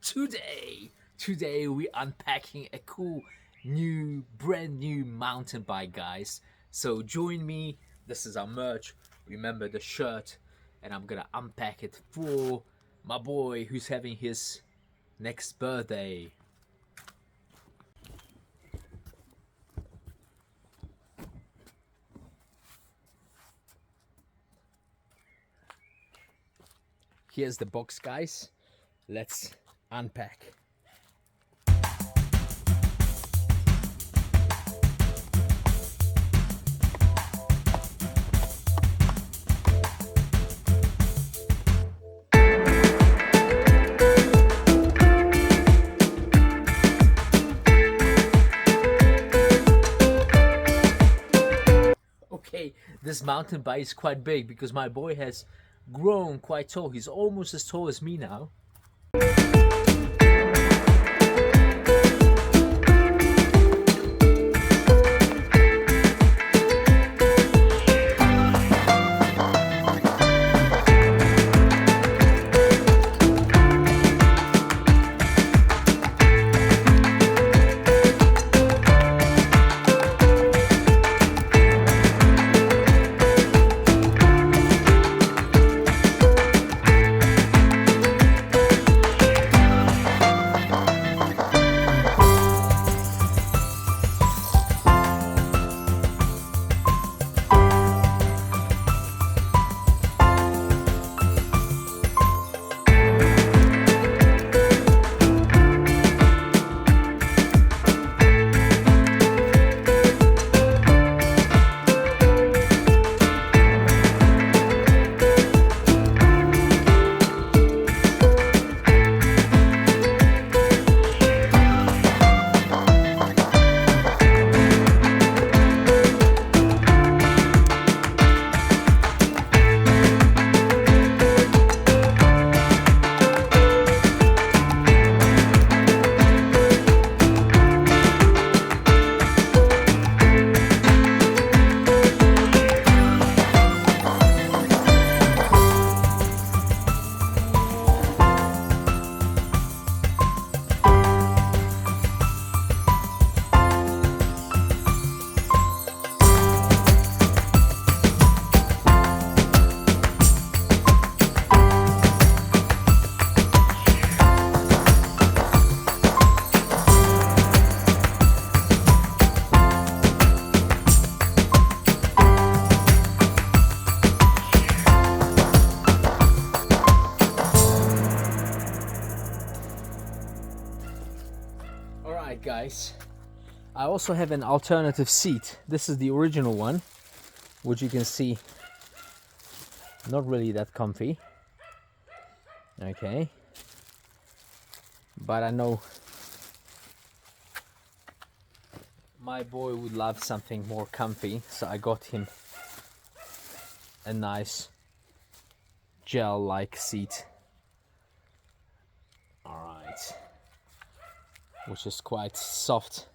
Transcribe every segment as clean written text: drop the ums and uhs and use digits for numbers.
Today we unpacking a cool brand new mountain bike, guys. So join me. This is our merch. Remember the shirt, and I'm gonna unpack it for my boy who's having his next birthday. Here's the box, guys. Let's unpack. Okay, this mountain bike is quite big because my boy has grown quite tall. He's almost as tall as me now. Alright, guys, I also have an alternative seat. This is the original one, which you can see not really that comfy. Okay, but I know my boy would love something more comfy, so I got him a nice gel-like seat. Alright, which is quite soft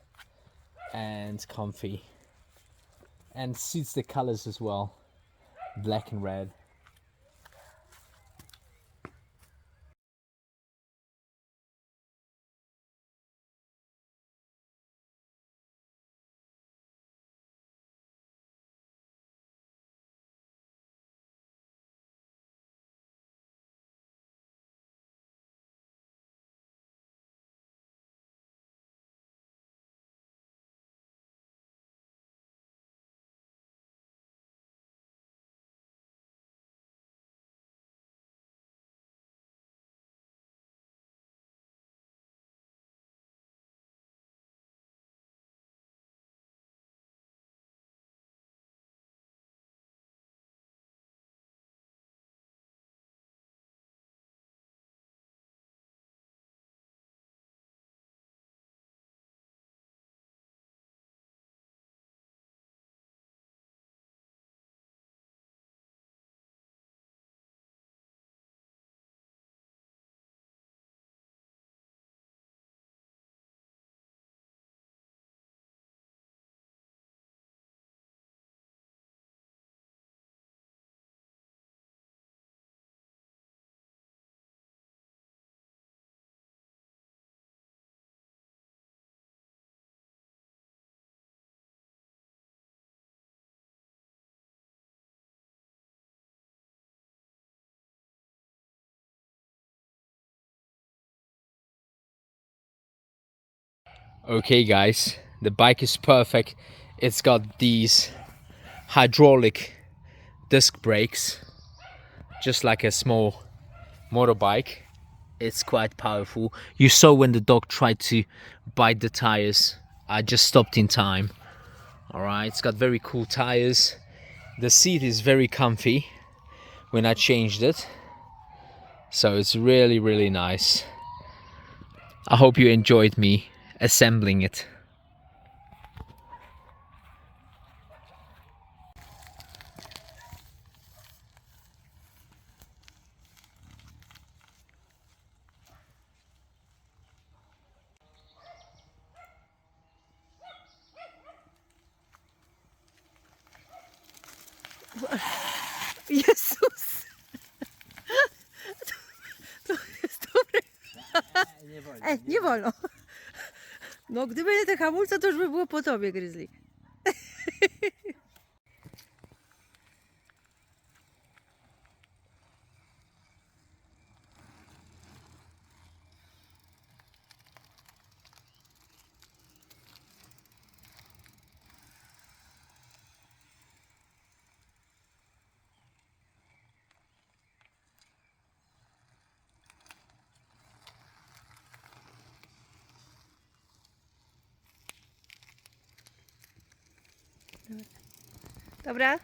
and comfy and suits the colors as well, black and red. Okay guys, the bike is perfect. It's got these hydraulic disc brakes, just like a small motorbike. It's quite powerful. You saw when the dog tried to bite the tires. I just stopped in time. All right, it's got very cool tires. The seat is very comfy when I changed it, so it's really, really nice. I hope you enjoyed me assembling it. Jezus! To jest dobre. Nie wolno. No gdyby nie te hamulce, to już by było po tobie, Grizzly. Dobra?